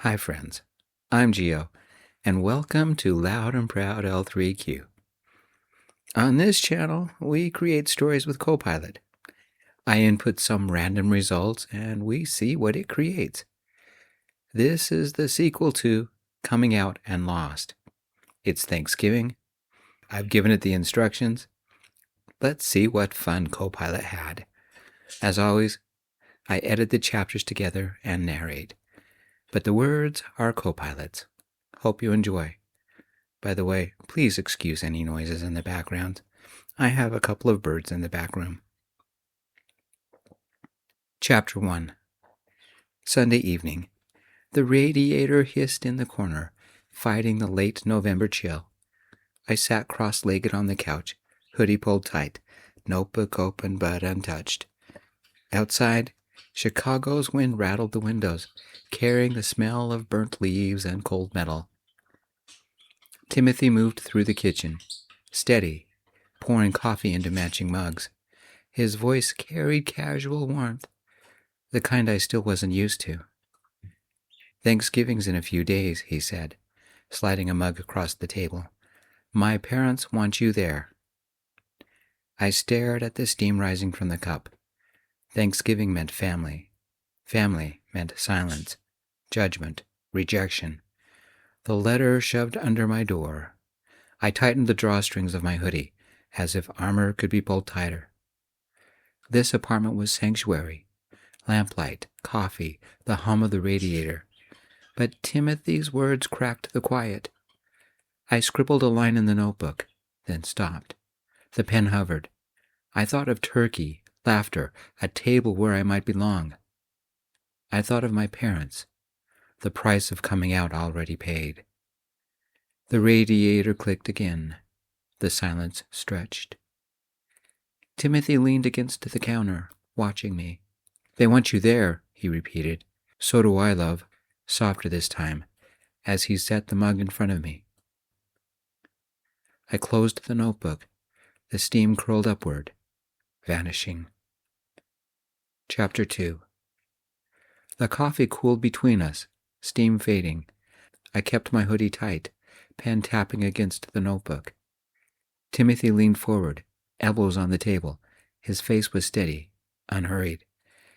Hi friends, I'm Geo, and welcome to Loud and Proud L3Q. On this channel, we create stories with Copilot. I input some random results and we see what it creates. This is the sequel to Coming Out and Lost. It's Thanksgiving. I've given it the instructions. Let's see what fun Copilot had. As always, I edit the chapters together and narrate. But the words are Copilot's. Hope you enjoy. By the way, please excuse any noises in the background. I have a couple of birds in the back room. Chapter 1. Sunday evening. The radiator hissed in the corner, fighting the late November chill. I sat cross-legged on the couch, hoodie pulled tight, notebook open but untouched. Outside, Chicago's wind rattled the windows, carrying the smell of burnt leaves and cold metal. Timothy moved through the kitchen, steady, pouring coffee into matching mugs. His voice carried casual warmth, the kind I still wasn't used to. "Thanksgiving's in a few days," he said, sliding a mug across the table. "My parents want you there." I stared at the steam rising from the cup. Thanksgiving meant family. Family meant silence, judgment, rejection. The letter shoved under my door. I tightened the drawstrings of my hoodie, as if armor could be pulled tighter. This apartment was sanctuary. Lamplight, coffee, the hum of the radiator. But Timothy's words cracked the quiet. I scribbled a line in the notebook, then stopped. The pen hovered. I thought of turkey, laughter, a table where I might belong. I thought of my parents, the price of coming out already paid. The radiator clicked again. The silence stretched. Timothy leaned against the counter, watching me. "They want you there," he repeated. "So do I, love," softer this time, as he set the mug in front of me. I closed the notebook. The steam curled upward, vanishing. Chapter 2. The coffee cooled between us, steam fading. I kept my hoodie tight, pen tapping against the notebook. Timothy leaned forward, elbows on the table. His face was steady, unhurried.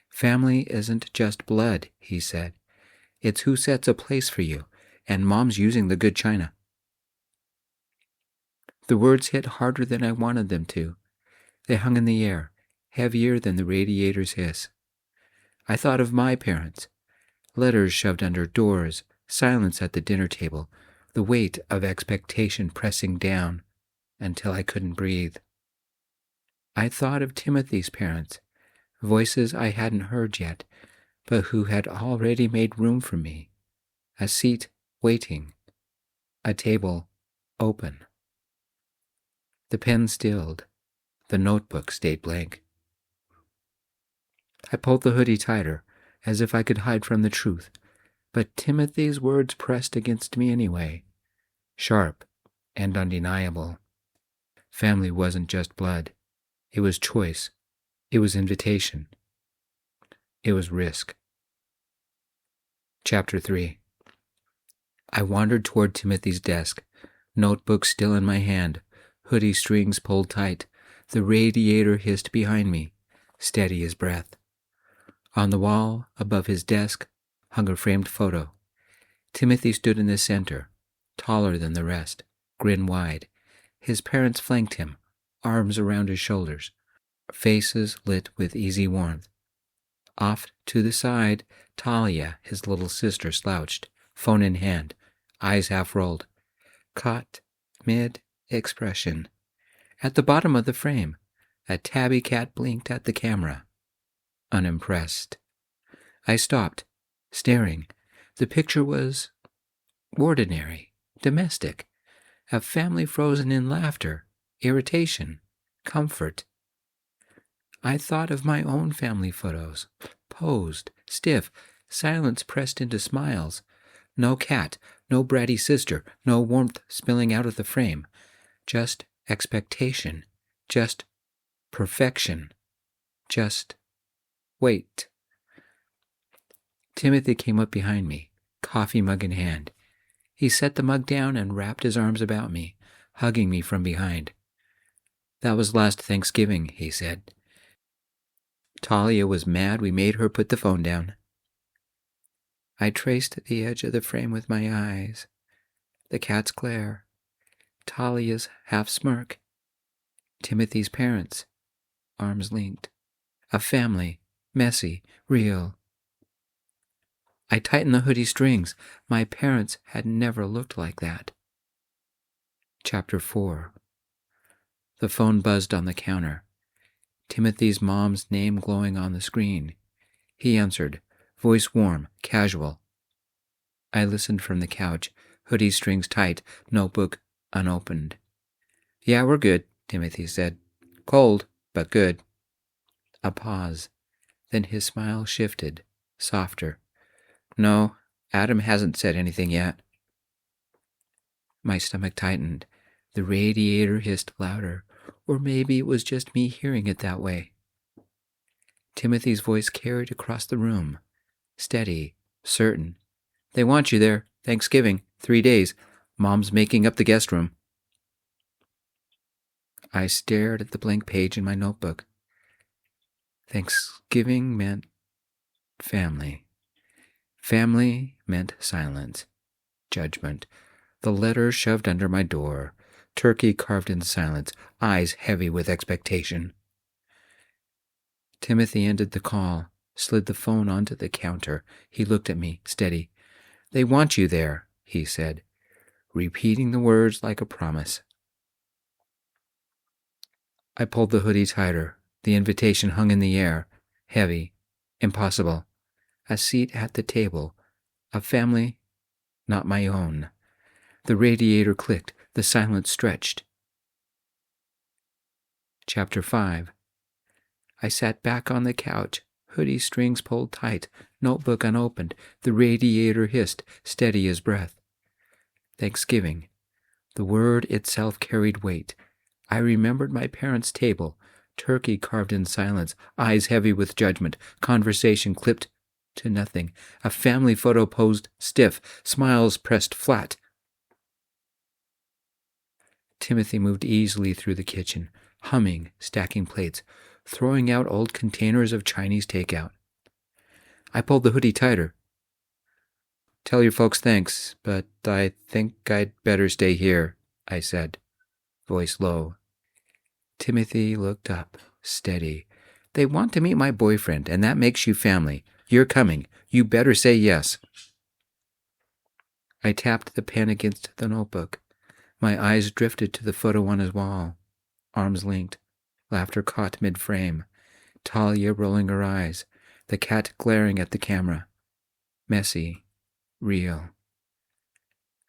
"Family isn't just blood," he said. "It's who sets a place for you, and Mom's using the good china." The words hit harder than I wanted them to. They hung in the air, heavier than the radiator's hiss. I thought of my parents. Letters shoved under doors, silence at the dinner table, the weight of expectation pressing down until I couldn't breathe. I thought of Timothy's parents, voices I hadn't heard yet, but who had already made room for me. A seat waiting, a table open. The pen stilled. The notebook stayed blank. I pulled the hoodie tighter, as if I could hide from the truth, but Timothy's words pressed against me anyway, sharp and undeniable. Family wasn't just blood. It was choice. It was invitation. It was risk. Chapter 3. I wandered toward Timothy's desk, notebook still in my hand, hoodie strings pulled tight. The radiator hissed behind me, steady as breath. On the wall, above his desk, hung a framed photo. Timothy stood in the center, taller than the rest, grin wide. His parents flanked him, arms around his shoulders, faces lit with easy warmth. Off to the side, Talia, his little sister, slouched, phone in hand, eyes half rolled. Caught mid-expression. At the bottom of the frame, a tabby cat blinked at the camera. Unimpressed. I stopped, staring. The picture was ordinary, domestic. A family frozen in laughter, irritation, comfort. I thought of my own family photos, posed, stiff, silence pressed into smiles. No cat, no bratty sister, no warmth spilling out of the frame. Just expectation, just perfection, just wait. Timothy came up behind me, coffee mug in hand. He set the mug down and wrapped his arms about me, hugging me from behind. "That was last Thanksgiving," he said. "Talia was mad we made her put the phone down." I traced the edge of the frame with my eyes. The cat's glare. Talia's half smirk. Timothy's parents, arms linked. A family, messy, real. I tightened the hoodie strings. My parents had never looked like that. Chapter 4. The phone buzzed on the counter. Timothy's mom's name glowing on the screen. He answered, voice warm, casual. I listened from the couch, hoodie strings tight, notebook unopened. "Yeah, we're good," Timothy said. "Cold, but good." A pause. Then his smile shifted, softer. "No, Adam hasn't said anything yet." My stomach tightened. The radiator hissed louder, or maybe it was just me hearing it that way. Timothy's voice carried across the room, steady, certain. "They want you there. Thanksgiving, 3 days. Mom's making up the guest room." I stared at the blank page in my notebook. Thanksgiving meant family. Family meant silence, judgment. The letter shoved under my door, turkey carved in silence, eyes heavy with expectation. Timothy ended the call, slid the phone onto the counter. He looked at me, steady. "They want you there," he said, repeating the words like a promise. I pulled the hoodie tighter. The invitation hung in the air, heavy, impossible. A seat at the table, a family, not my own. The radiator clicked, the silence stretched. Chapter 5. I sat back on the couch, hoodie strings pulled tight, notebook unopened, the radiator hissed, steady as breath. Thanksgiving. The word itself carried weight. I remembered my parents' table, turkey carved in silence, eyes heavy with judgment, conversation clipped to nothing, a family photo posed stiff, smiles pressed flat. Timothy moved easily through the kitchen, humming, stacking plates, throwing out old containers of Chinese takeout. I pulled the hoodie tighter. "Tell your folks thanks, but I think I'd better stay here," I said, voice low. Timothy looked up, steady. "They want to meet my boyfriend, and that makes you family. You're coming. You better say yes." I tapped the pen against the notebook. My eyes drifted to the photo on his wall. Arms linked, laughter caught mid-frame. Talia rolling her eyes, the cat glaring at the camera. Messy, real.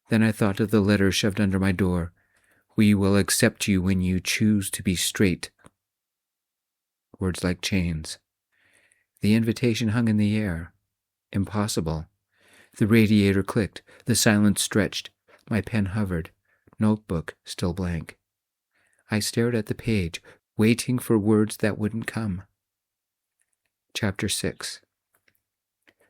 Then I thought of the letter shoved under my door. "We will accept you when you choose to be straight." Words like chains. The invitation hung in the air. Impossible. The radiator clicked. The silence stretched. My pen hovered. Notebook still blank. I stared at the page, waiting for words that wouldn't come. Chapter 6.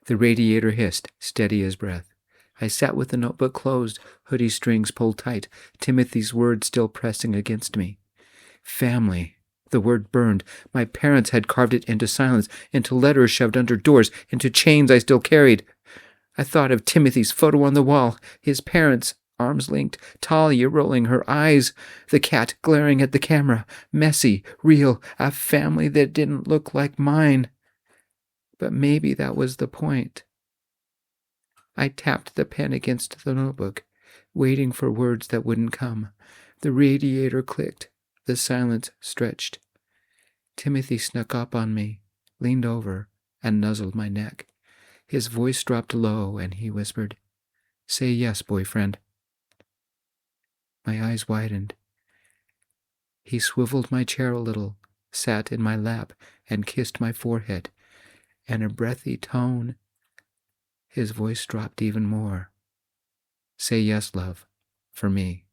The radiator hissed, steady as breath. I sat with the notebook closed, hoodie strings pulled tight, Timothy's words still pressing against me. Family. The word burned. My parents had carved it into silence, into letters shoved under doors, into chains I still carried. I thought of Timothy's photo on the wall, his parents, arms linked, Talia rolling her eyes, the cat glaring at the camera, messy, real, a family that didn't look like mine. But maybe that was the point. I tapped the pen against the notebook, waiting for words that wouldn't come. The radiator clicked. The silence stretched. Timothy snuck up on me, leaned over, and nuzzled my neck. His voice dropped low, and he whispered, "Say yes, boyfriend." My eyes widened. He swiveled my chair a little, sat in my lap, and kissed my forehead. In a breathy tone, his voice dropped even more. "Say yes, love, for me."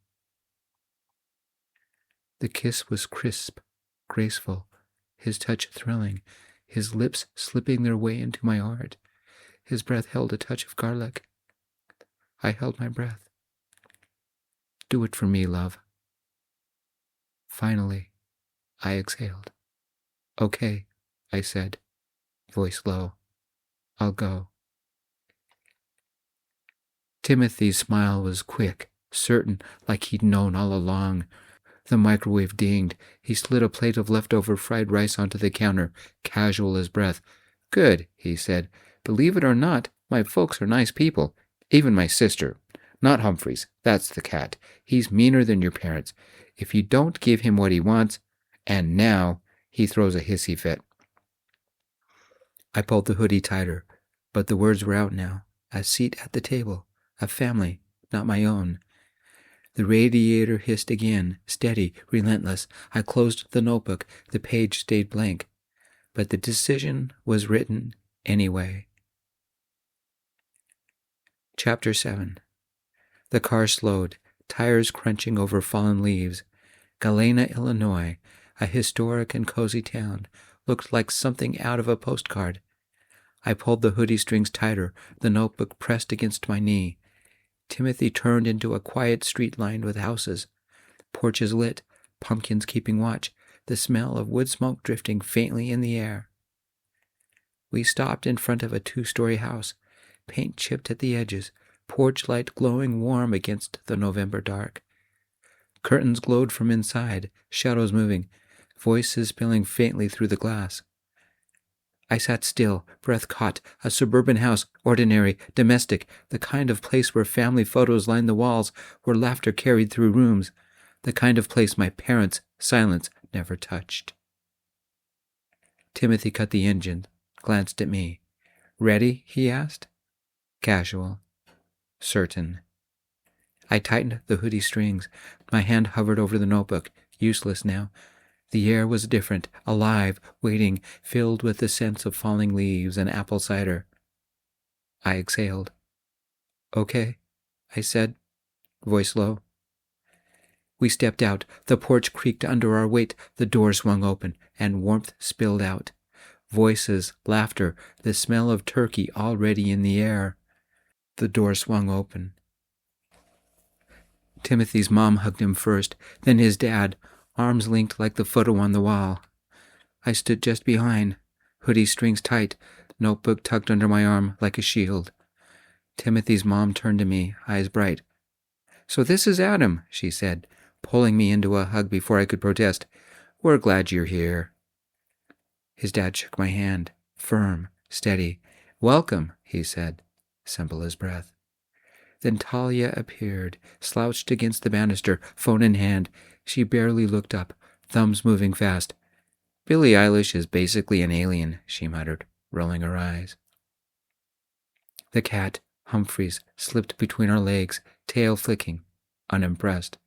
The kiss was crisp, graceful, his touch thrilling, his lips slipping their way into my heart. His breath held a touch of garlic. I held my breath. Do it for me, love. Finally, I exhaled. Okay, I said, voice low. I'll go. Timothy's smile was quick, certain, like he'd known all along. The microwave dinged. He slid a plate of leftover fried rice onto the counter, casual as breath. Good, he said. Believe it or not, my folks are nice people. Even my sister. Not Humphreys. That's the cat. He's meaner than your parents. If you don't give him what he wants, and now, he throws a hissy fit. I pulled the hoodie tighter, but the words were out now. A seat at the table. A family, not my own. The radiator hissed again, steady, relentless. I closed the notebook. The page stayed blank. But the decision was written anyway. Chapter 7. The car slowed, tires crunching over fallen leaves. Galena, Illinois, a historic and cozy town, looked like something out of a postcard. I pulled the hoodie strings tighter, the notebook pressed against my knee. Timothy turned into a quiet street lined with houses. Porches lit, pumpkins keeping watch, the smell of wood smoke drifting faintly in the air. We stopped in front of a 2-story house, paint chipped at the edges, porch light glowing warm against the November dark. Curtains glowed from inside, shadows moving, voices spilling faintly through the glass. I sat still, breath caught, a suburban house, ordinary, domestic, the kind of place where family photos lined the walls, where laughter carried through rooms, the kind of place my parents' silence never touched. Timothy cut the engine, glanced at me. Ready? He asked. Casual. Certain. I tightened the hoodie strings. My hand hovered over the notebook, useless now. The air was different, alive, waiting, filled with the sense of falling leaves and apple cider. I exhaled. Okay, I said, voice low. We stepped out. The porch creaked under our weight. The door swung open, and warmth spilled out. Voices, laughter, the smell of turkey already in the air. The door swung open. Timothy's mom hugged him first, then his dad, arms linked like the photo on the wall. I stood just behind, hoodie strings tight, notebook tucked under my arm like a shield. Timothy's mom turned to me, eyes bright. So this is Adam, she said, pulling me into a hug before I could protest. We're glad you're here. His dad shook my hand, firm, steady. Welcome, he said, simple as breath. Then Talia appeared, slouched against the banister, phone in hand. She barely looked up, thumbs moving fast. Billie Eilish is basically an alien, she muttered, rolling her eyes. The cat, Humphreys, slipped between our legs, tail flicking, unimpressed.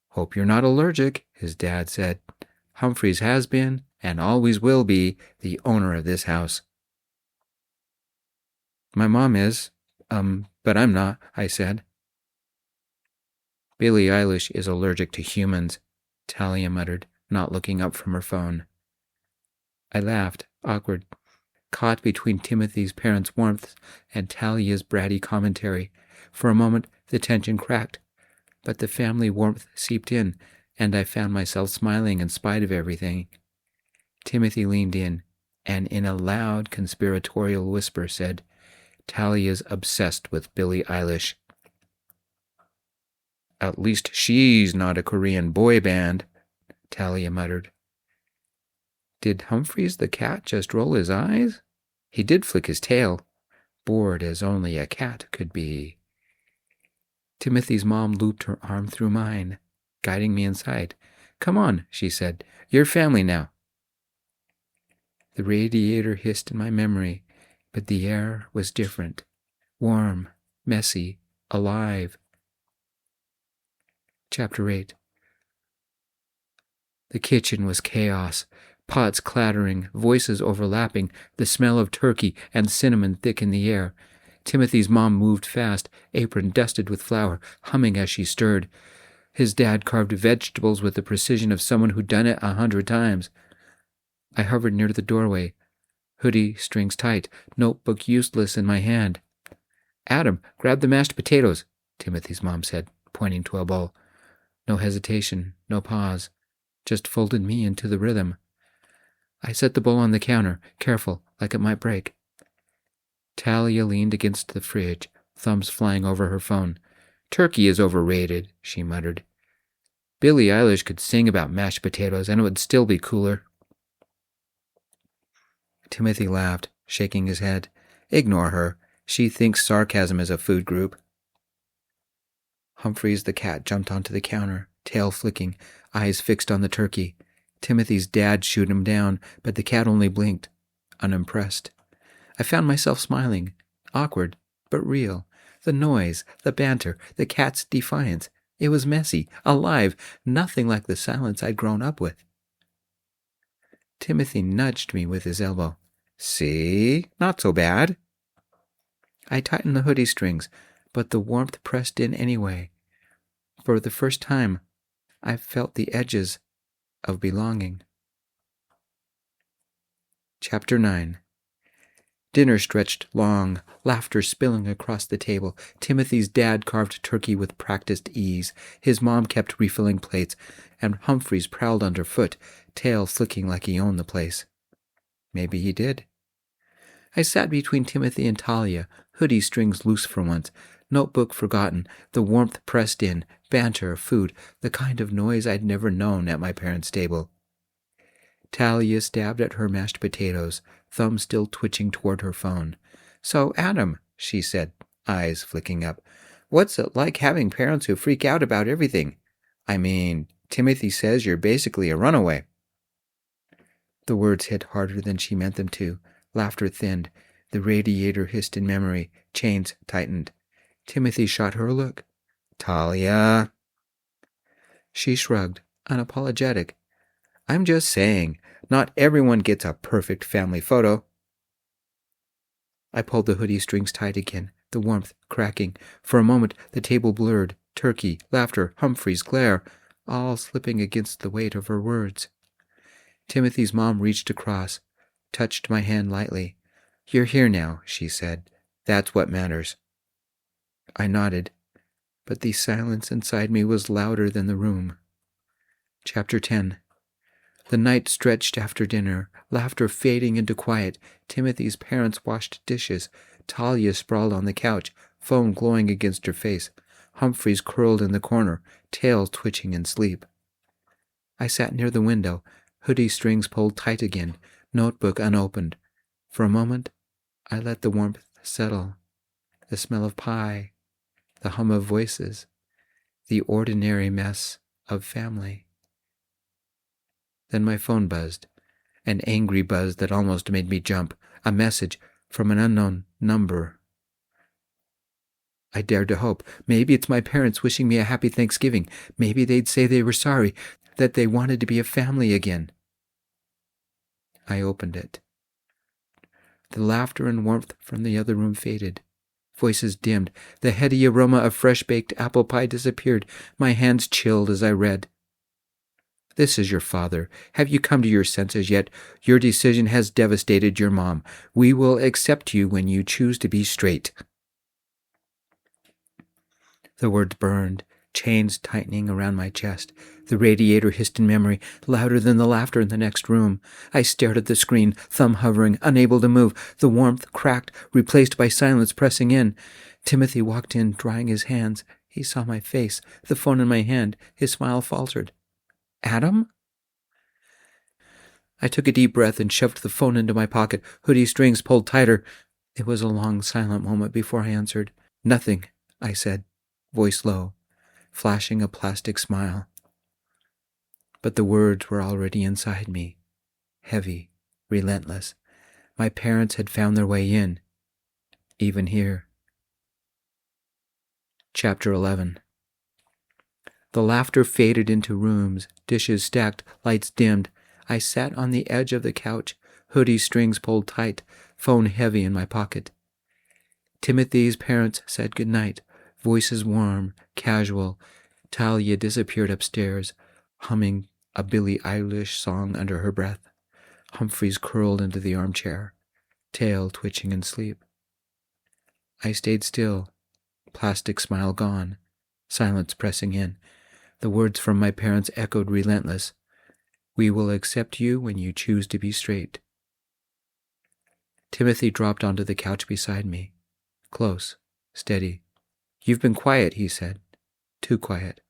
Hope you're not allergic, his dad said. Humphreys has been, and always will be, the owner of this house. My mom is, but I'm not, I said. Billie Eilish is allergic to humans, Talia muttered, not looking up from her phone. I laughed, awkward, caught between Timothy's parents' warmth and Talia's bratty commentary. For a moment, the tension cracked, but the family warmth seeped in, and I found myself smiling in spite of everything. Timothy leaned in, and in a loud conspiratorial whisper said, Talia's obsessed with Billie Eilish. At least she's not a Korean boy band, Talia muttered. Did Humphreys the cat just roll his eyes? He did flick his tail, bored as only a cat could be. Timothy's mom looped her arm through mine, guiding me inside. Come on, she said. You're family now. The radiator hissed in my memory, but the air was different. Warm, messy, alive. Chapter 8. The kitchen was chaos. Pots clattering, voices overlapping, the smell of turkey and cinnamon thick in the air. Timothy's mom moved fast, apron dusted with flour, humming as she stirred. His dad carved vegetables with the precision of someone who'd done it 100 times. I hovered near the doorway, hoodie strings tight, notebook useless in my hand. Adam, grab the mashed potatoes, Timothy's mom said, pointing to a bowl. No hesitation, no pause, just folded me into the rhythm. I set the bowl on the counter, careful, like it might break. Talia leaned against the fridge, thumbs flying over her phone. Turkey is overrated, she muttered. Billie Eilish could sing about mashed potatoes and it would still be cooler. Timothy laughed, shaking his head. Ignore her. She thinks sarcasm is a food group. Humphreys the cat jumped onto the counter, tail flicking, eyes fixed on the turkey. Timothy's dad shooed him down, but the cat only blinked, unimpressed. I found myself smiling, awkward, but real. The noise, the banter, the cat's defiance. It was messy, alive, nothing like the silence I'd grown up with. Timothy nudged me with his elbow. See? Not so bad. I tightened the hoodie strings, but the warmth pressed in anyway. For the first time, I felt the edges of belonging. Chapter 9. Dinner stretched long, laughter spilling across the table. Timothy's dad carved turkey with practiced ease. His mom kept refilling plates, and Humphreys prowled underfoot, tail flicking like he owned the place. Maybe he did. I sat between Timothy and Talia, hoodie strings loose for once, notebook forgotten, the warmth pressed in, banter, food, the kind of noise I'd never known at my parents' table. Talia stabbed at her mashed potatoes, thumb still twitching toward her phone. So, Adam, she said, eyes flicking up, what's it like having parents who freak out about everything? I mean, Timothy says you're basically a runaway. The words hit harder than she meant them to. Laughter thinned. The radiator hissed in memory. Chains tightened. Timothy shot her a look. Talia. She shrugged, unapologetic. I'm just saying, not everyone gets a perfect family photo. I pulled the hoodie strings tight again, the warmth cracking. For a moment, the table blurred. Turkey, laughter, Humphreys, glare, all slipping against the weight of her words. Timothy's mom reached across, touched my hand lightly. You're here now, she said. That's what matters. I nodded, but the silence inside me was louder than the room. Chapter 10. The night stretched after dinner, laughter fading into quiet. Timothy's parents washed dishes. Talia sprawled on the couch, phone glowing against her face. Humphreys curled in the corner, tail twitching in sleep. I sat near the window, hoodie strings pulled tight again, notebook unopened. For a moment, I let the warmth settle. The smell of pie, the hum of voices, the ordinary mess of family. Then my phone buzzed, an angry buzz that almost made me jump, a message from an unknown number. I dared to hope. Maybe it's my parents wishing me a happy Thanksgiving. Maybe they'd say they were sorry, that they wanted to be a family again. I opened it. The laughter and warmth from the other room faded. Voices dimmed. The heady aroma of fresh-baked apple pie disappeared. My hands chilled as I read. This is your father. Have you come to your senses yet? Your decision has devastated your mom. We will accept you when you choose to be straight. The words burned, chains tightening around my chest. The radiator hissed in memory, louder than the laughter in the next room. I stared at the screen, thumb hovering, unable to move. The warmth cracked, replaced by silence pressing in. Timothy walked in, drying his hands. He saw my face, the phone in my hand. His smile faltered. Adam? I took a deep breath and shoved the phone into my pocket, hoodie strings pulled tighter. It was a long, silent moment before I answered. Nothing, I said, voice low, flashing a plastic smile. But the words were already inside me, heavy, relentless. My parents had found their way in, even here. Chapter 11. The laughter faded into rooms, dishes stacked, lights dimmed. I sat on the edge of the couch, hoodie strings pulled tight, phone heavy in my pocket. Timothy's parents said good night, voices warm, casual. Talia disappeared upstairs, humming a Billie Eilish song under her breath. Humphreys curled into the armchair, tail twitching in sleep. I stayed still, plastic smile gone, silence pressing in. The words from my parents echoed relentless. We will accept you when you choose to be straight. Timothy dropped onto the couch beside me. Close, steady. You've been quiet, he said. Too quiet.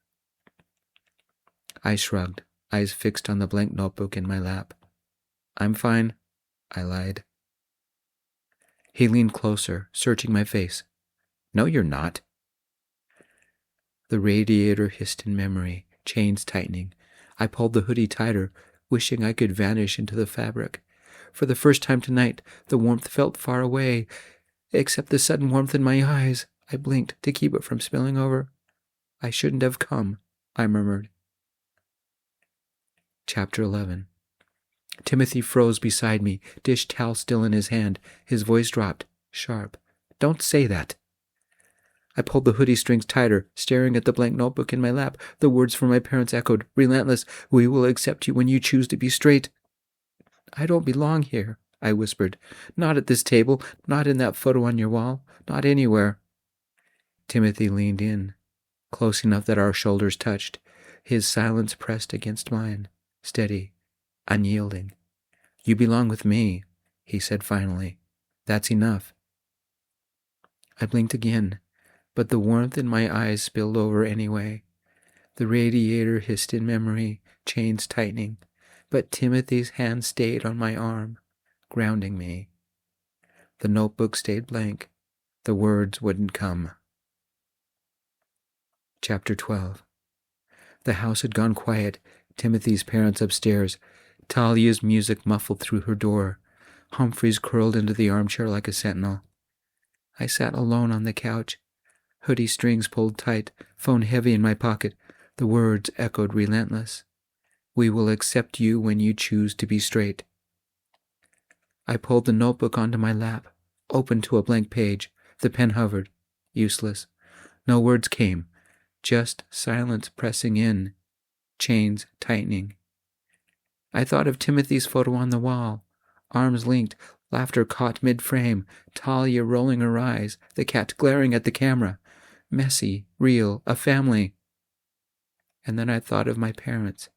I shrugged, eyes fixed on the blank notebook in my lap. I'm fine, I lied. He leaned closer, searching my face. No, you're not. The radiator hissed in memory, chains tightening. I pulled the hoodie tighter, wishing I could vanish into the fabric. For the first time tonight, the warmth felt far away, except the sudden warmth in my eyes. I blinked to keep it from spilling over. I shouldn't have come, I murmured. Chapter 11. Timothy froze beside me, dish towel still in his hand. His voice dropped, sharp. Don't say that. I pulled the hoodie strings tighter, staring at the blank notebook in my lap. The words from my parents echoed, relentless. We will accept you when you choose to be straight. I don't belong here, I whispered. Not at this table, not in that photo on your wall, not anywhere. Timothy leaned in, close enough that our shoulders touched. His silence pressed against mine, steady, unyielding. You belong with me, he said finally. That's enough. I blinked again, but the warmth in my eyes spilled over anyway. The radiator hissed in memory, chains tightening, but Timothy's hand stayed on my arm, grounding me. The notebook stayed blank. The words wouldn't come. Chapter 12. The house had gone quiet, Timothy's parents upstairs. Talia's music muffled through her door. Humphreys curled into the armchair like a sentinel. I sat alone on the couch, hoodie strings pulled tight, phone heavy in my pocket. The words echoed relentless. We will accept you when you choose to be straight. I pulled the notebook onto my lap, opened to a blank page. The pen hovered, useless. No words came, just silence pressing in, chains tightening. I thought of Timothy's photo on the wall, arms linked, laughter caught mid-frame, Talia rolling her eyes, the cat glaring at the camera. Messy, real, a family. And then I thought of my parents.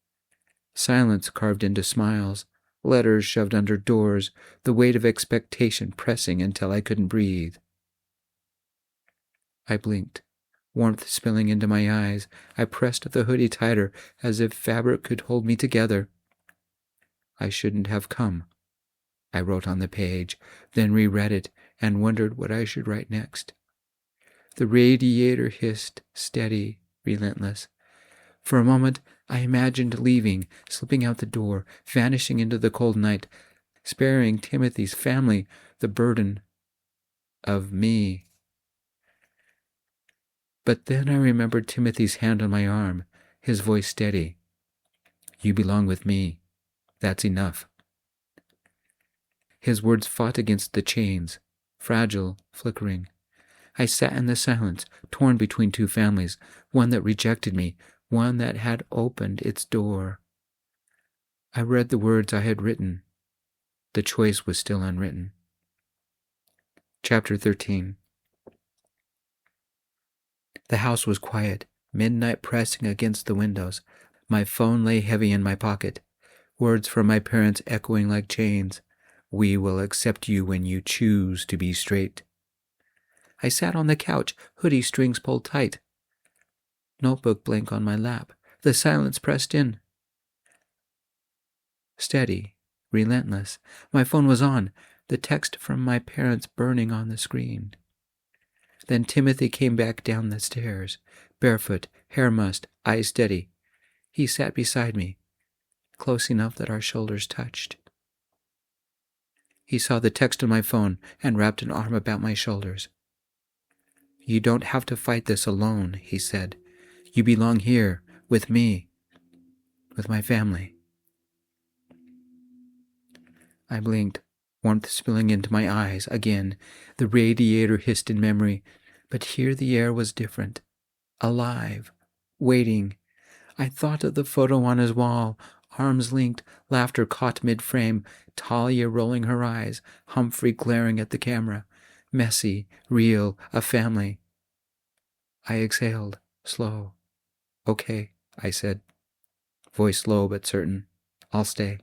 Silence carved into smiles, letters shoved under doors, the weight of expectation pressing until I couldn't breathe. I blinked, warmth spilling into my eyes. I pressed the hoodie tighter, as if fabric could hold me together. I shouldn't have come, I wrote on the page, then reread it and wondered what I should write next. The radiator hissed, steady, relentless. For a moment, I imagined leaving, slipping out the door, vanishing into the cold night, sparing Timothy's family the burden of me. But then I remembered Timothy's hand on my arm, his voice steady. You belong with me. That's enough. His words fought against the chains, fragile, flickering. I sat in the silence, torn between two families, one that rejected me, one that had opened its door. I read the words I had written. The choice was still unwritten. Chapter 13. The house was quiet, midnight pressing against the windows. My phone lay heavy in my pocket. Words from my parents echoing like chains. We will accept you when you choose to be straight. I sat on the couch, hoodie strings pulled tight. Notebook blank on my lap. The silence pressed in. Steady, relentless. My phone was on, the text from my parents burning on the screen. Then Timothy came back down the stairs, barefoot, hair mussed, eyes steady. He sat beside me, close enough that our shoulders touched. He saw the text on my phone and wrapped an arm about my shoulders. You don't have to fight this alone, he said. You belong here, with me, with my family. I blinked, warmth spilling into my eyes again. The radiator hissed in memory, but here the air was different, alive, waiting. I thought of the photo on his wall, arms linked, laughter caught mid-frame, Talia rolling her eyes, Humphrey glaring at the camera. messy, real, a family. I exhaled, slow. Okay, I said, voice low but certain. I'll stay.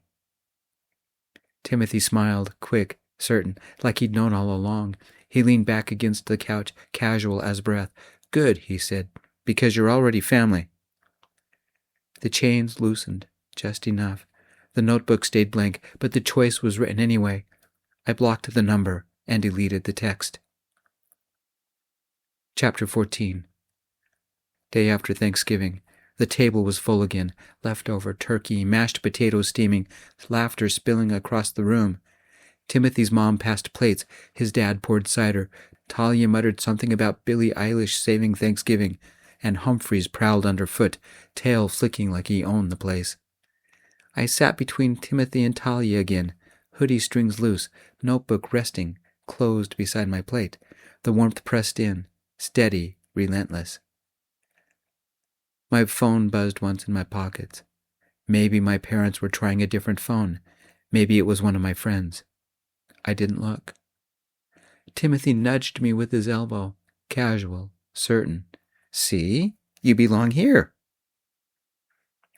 Timothy smiled, quick, certain, like he'd known all along. He leaned back against the couch, casual as breath. Good, he said, because you're already family. The chains loosened, just enough. The notebook stayed blank, but the choice was written anyway. I blocked the number and deleted the text. Chapter 14. Day after Thanksgiving. The table was full again. Leftover turkey, mashed potatoes steaming, laughter spilling across the room. Timothy's mom passed plates. His dad poured cider. Talia muttered something about Billie Eilish saving Thanksgiving, and Humphreys prowled underfoot, tail flicking like he owned the place. I sat between Timothy and Talia again, hoodie strings loose, notebook resting, closed beside my plate, the warmth pressed in, steady, relentless. My phone buzzed once in my pockets. Maybe my parents were trying a different phone. Maybe it was one of my friends. I didn't look. Timothy nudged me with his elbow, casual, certain. See? You belong here.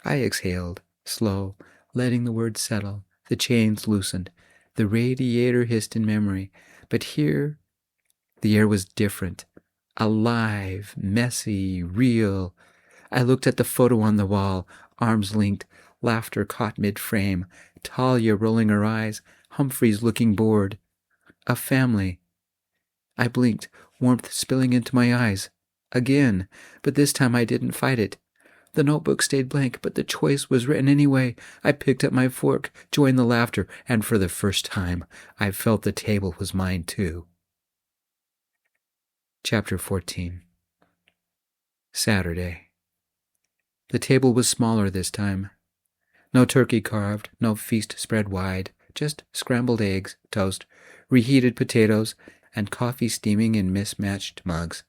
I exhaled, slow, letting the words settle. The chains loosened. The radiator hissed in memory. But here, the air was different. Alive, messy, real. I looked at the photo on the wall, arms linked, laughter caught mid-frame, Talia rolling her eyes, Humphreys looking bored. A family. I blinked, warmth spilling into my eyes. Again, but this time I didn't fight it. The notebook stayed blank, but the choice was written anyway. I picked up my fork, joined the laughter, and for the first time, I felt the table was mine too. Chapter 14. Saturday. The table was smaller this time. No turkey carved, no feast spread wide, just scrambled eggs, toast, reheated potatoes, and coffee steaming in mismatched mugs.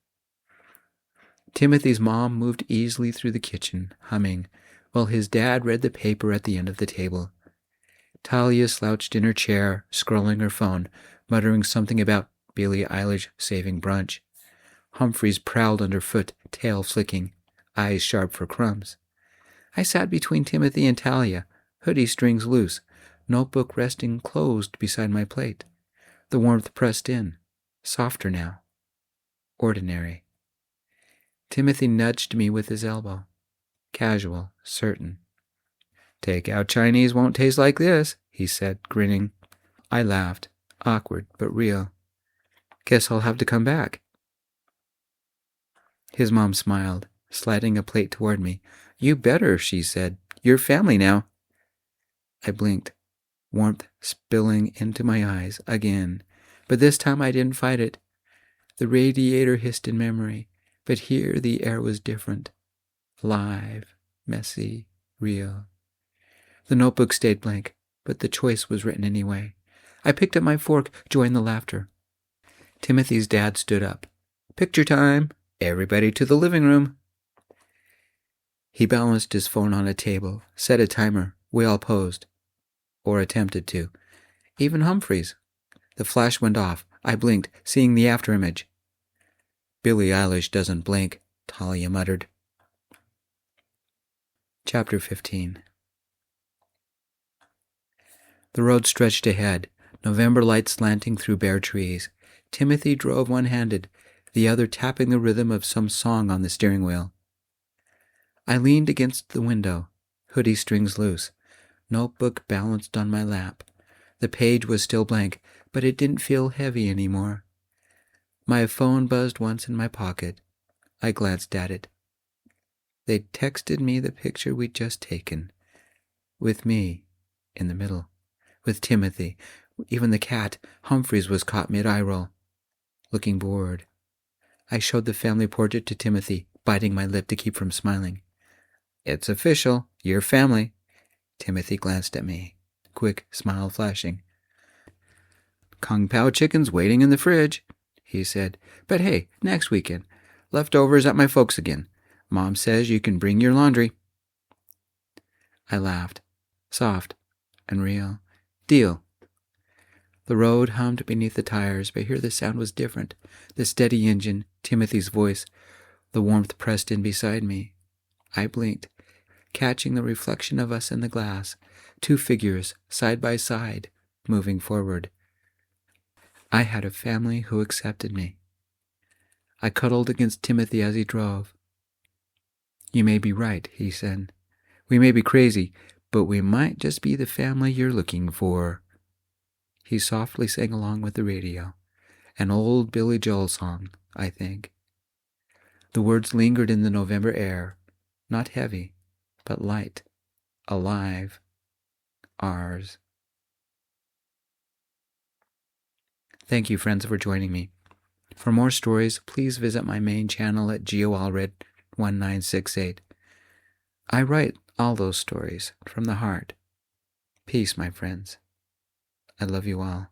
Timothy's mom moved easily through the kitchen, humming, while his dad read the paper at the end of the table. Talia slouched in her chair, scrolling her phone, muttering something about Billie Eilish saving brunch. Humphreys prowled underfoot, tail flicking, eyes sharp for crumbs. I sat between Timothy and Talia, hoodie strings loose, notebook resting closed beside my plate. The warmth pressed in, softer now. Ordinary. Timothy nudged me with his elbow. Casual, certain. Take-out Chinese won't taste like this, he said, grinning. I laughed, awkward but real. Guess I'll have to come back. His mom smiled, sliding a plate toward me. You better, she said. You're family now. I blinked, warmth spilling into my eyes again. But this time I didn't fight it. The radiator hissed in memory, but here the air was different. Live, messy, real. The notebook stayed blank, but the choice was written anyway. I picked up my fork, joined the laughter. Timothy's dad stood up. Picture time. Everybody to the living room. He balanced his phone on a table, set a timer. We all posed. Or attempted to. Even Humphreys. The flash went off. I blinked, seeing the afterimage. Billie Eilish doesn't blink, Talia muttered. Chapter 15. The road stretched ahead, November light slanting through bare trees. Timothy drove one-handed, the other tapping the rhythm of some song on the steering wheel. I leaned against the window, hoodie strings loose, notebook balanced on my lap. The page was still blank, but it didn't feel heavy anymore. My phone buzzed once in my pocket. I glanced at it. They'd texted me the picture we'd just taken, with me in the middle, with Timothy. Even the cat, Humphreys, was caught mid-eye roll, looking bored. I showed the family portrait to Timothy, biting my lip to keep from smiling. It's official. You're family. Timothy glanced at me, quick smile flashing. Kung Pao chicken's waiting in the fridge, he said. But hey, next weekend. Leftovers at my folks again. Mom says you can bring your laundry. I laughed, soft and real. Deal. The road hummed beneath the tires, but here the sound was different. The steady engine, Timothy's voice, the warmth pressed in beside me. I blinked, catching the reflection of us in the glass, two figures, side by side, moving forward. I had a family who accepted me. I cuddled against Timothy as he drove. You may be right, he said. We may be crazy, but we might just be the family you're looking for. He softly sang along with the radio, an old Billy Joel song, I think. The words lingered in the November air, not heavy, but light, alive, ours. Thank you, friends, for joining me. For more stories, please visit my main channel at GeoAlred1968. I write all those stories from the heart. Peace, my friends. I love you all.